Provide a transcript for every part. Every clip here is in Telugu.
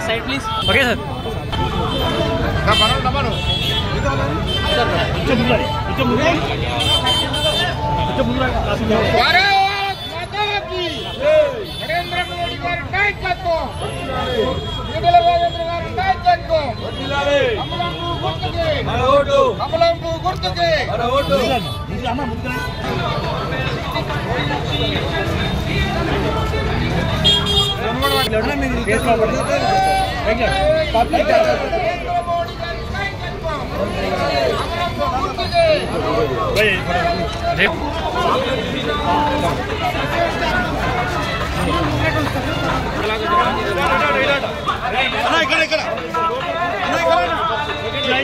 Side please. Okay sir. Narendra Modi गारी नायकत्వం ఈటెల రాజేంద్ర గారి నాయకత్వం కమలంపు గుర్తుకే మన ఓటు కమలంపు గుర్తుకే మన ఓటు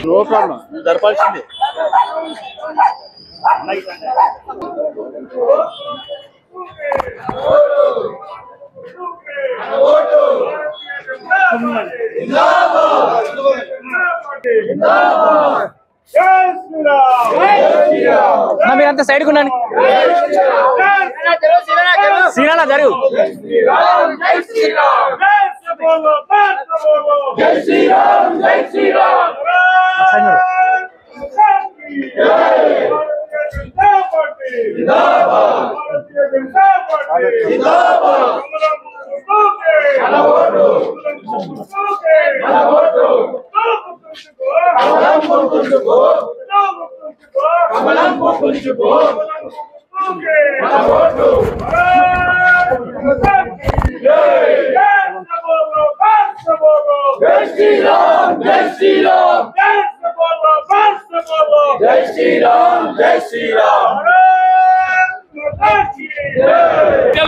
నో ప్రాబ్లం జరపాల్సిందే మీరంతా సైడ్కి ఉండండి సీనాల జరుగు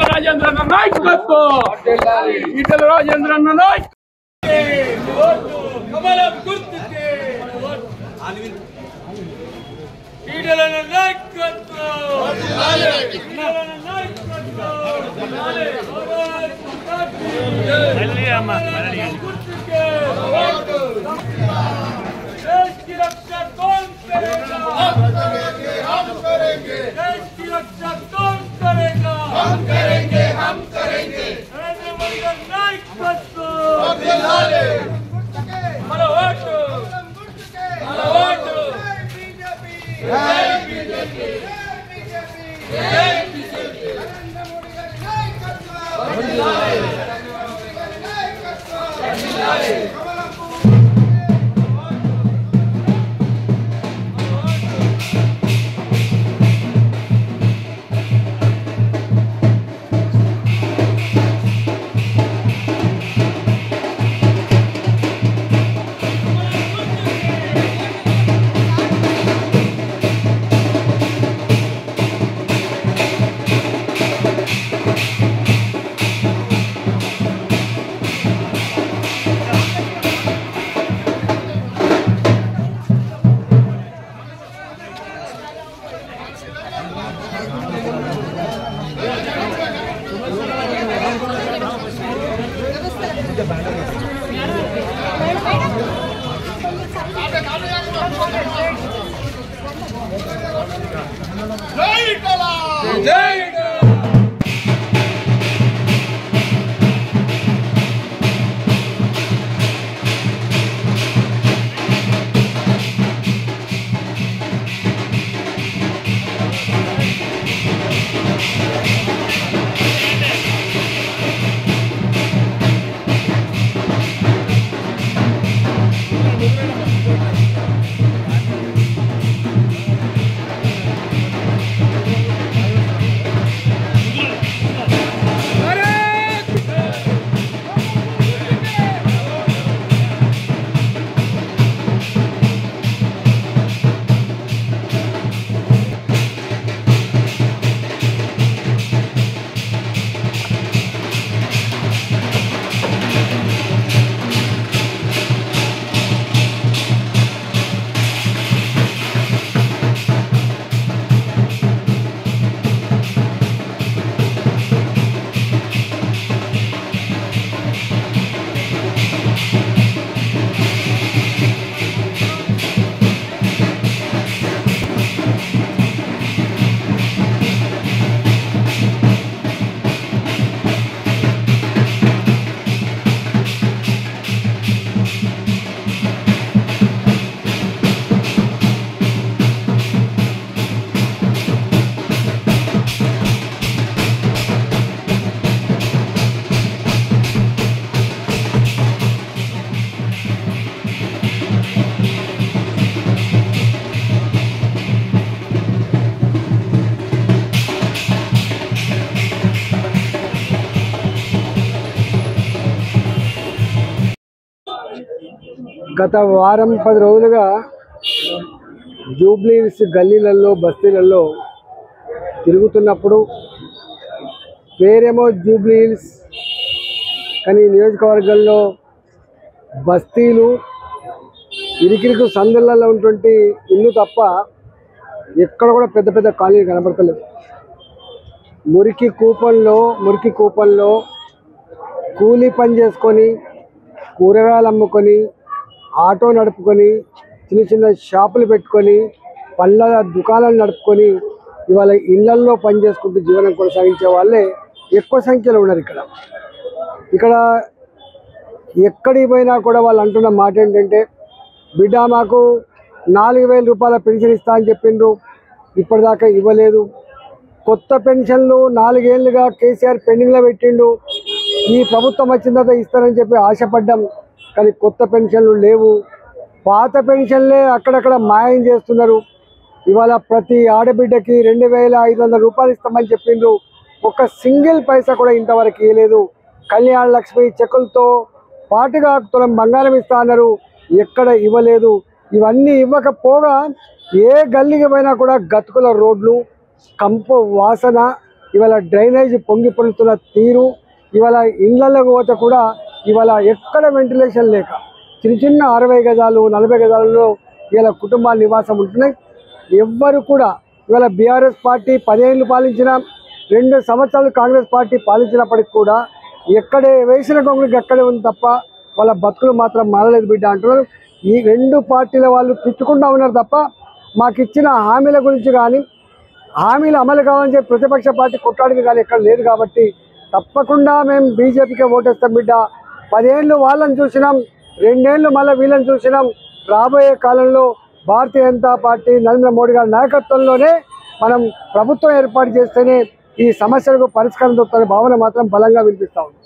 రాజేంద్ర నాయకత్వం ఈటెల రాజేంద్ర నాయకత్వం కమలం గుర్తుకే ఈటెల देश की रक्षा कौन करेगा हम करेंगे हम करेंगे देश की रक्षा कौन करेगा हम करेंगे नरेंद्र मोदी का नायकत्व మన ఓటు మన ఓటు జై బీజేపీ జై బీజేపీ నరేంద్ర మోడీ గారి నాయకత్వం వర్ధిల్లాలి గత వారం 10 రోజులుగా జూబ్లీహిల్స్ గల్లీలలో బస్తీలలో తిరుగుతున్నప్పుడు పేరేమో జూబ్లీహిల్స్ కానీ నియోజకవర్గంలో బస్తీలు ఇరికిరికి సందులలో ఉన్నటువంటి ఇల్లు తప్ప ఎక్కడ కూడా పెద్ద పెద్ద కాలనీలు కనబడతలేదు. మురికి కూపంలో కూలీ పని చేసుకొని కూరగాయలు అమ్ముకొని ఆటో నడుపుకొని చిన్న చిన్న షాపులు పెట్టుకొని పళ్ళ దుకాణాలు నడుపుకొని ఇవాళ ఇళ్లల్లో పని చేసుకుంటూ జీవనం కొనసాగించే వాళ్ళే ఎక్కువ సంఖ్యలో ఉన్నారు. ఇక్కడ ఎక్కడికి పోయినా కూడా వాళ్ళు అంటున్న మాట ఏంటంటే, బిడ్డ మాకు 4,000 రూపాయల పెన్షన్ ఇస్తా అని చెప్పిండ్రు, ఇప్పటిదాకా ఇవ్వలేదు. కొత్త పెన్షన్లు 4 ఏళ్ళుగా కేసీఆర్ పెండింగ్లో పెట్టిండు, ఈ ప్రభుత్వం వచ్చిన తర్వాత ఇస్తారని చెప్పి ఆశపడ్డాం, కానీ కొత్త పెన్షన్లు లేవు. పాత పెన్షన్లే అక్కడక్కడ మాయం చేస్తున్నారు. ఇవాళ ప్రతి ఆడబిడ్డకి 2,500 రూపాయలు ఇస్తామని చెప్పిండ్రు, ఒక సింగిల్ పైసా కూడా ఇంతవరకు ఇవ్వలేదు. కళ్యాణ లక్ష్మి చెక్కులతో పాటుగా తులం బంగారం ఇస్తా అన్నారు, ఎక్కడ ఇవ్వలేదు. ఇవన్నీ ఇవ్వకపోగా ఏ గల్లీకి పోయినా కూడా గతుకుల రోడ్లు, కంపు వాసన, ఇవాళ డ్రైనేజ్ పొంగి పొలుతున్న తీరు, ఇవాళ ఇళ్లలోకి పోతే కూడా ఇవాళ ఎక్కడ వెంటిలేషన్ లేక చిన్న 60 గజాలు 40 గజాలలో ఇవాళ కుటుంబాల నివాసం ఉంటున్నాయి. ఎవ్వరు కూడా ఇవాళ బీఆర్ఎస్ పార్టీ 10 ఏళ్ళు పాలించిన, 2 సంవత్సరాలు కాంగ్రెస్ పార్టీ పాలించినప్పటికి కూడా ఎక్కడే వేసిన కాంగ్రెస్ ఎక్కడే ఉంది తప్ప వాళ్ళ బతుకులు మాత్రం మారలేదు బిడ్డ అంటున్నారు. ఈ 2 పార్టీల వాళ్ళు తిట్టుకుంటూ ఉన్నారు తప్ప మాకు ఇచ్చిన హామీల గురించి కానీ హామీలు అమలు కావాలని చెప్పి ప్రతిపక్ష పార్టీ కొట్లాడింది కానీ ఎక్కడ లేదు. కాబట్టి తప్పకుండా మేము బీజేపీకే ఓటేస్తాం బిడ్డ. 10 ఏళ్ళు వాళ్ళని చూసినాం, 2 ఏళ్ళు మళ్ళీ వీళ్ళని చూసినాం. రాబోయే కాలంలో భారతీయ జనతా పార్టీ నరేంద్ర మోడీ గారి నాయకత్వంలోనే మనం ప్రభుత్వం ఏర్పాటు చేస్తేనే ఈ సమస్యలకు పరిష్కారం దొరుకుతున్న భావన మాత్రం బలంగా వినిపిస్తా ఉంది.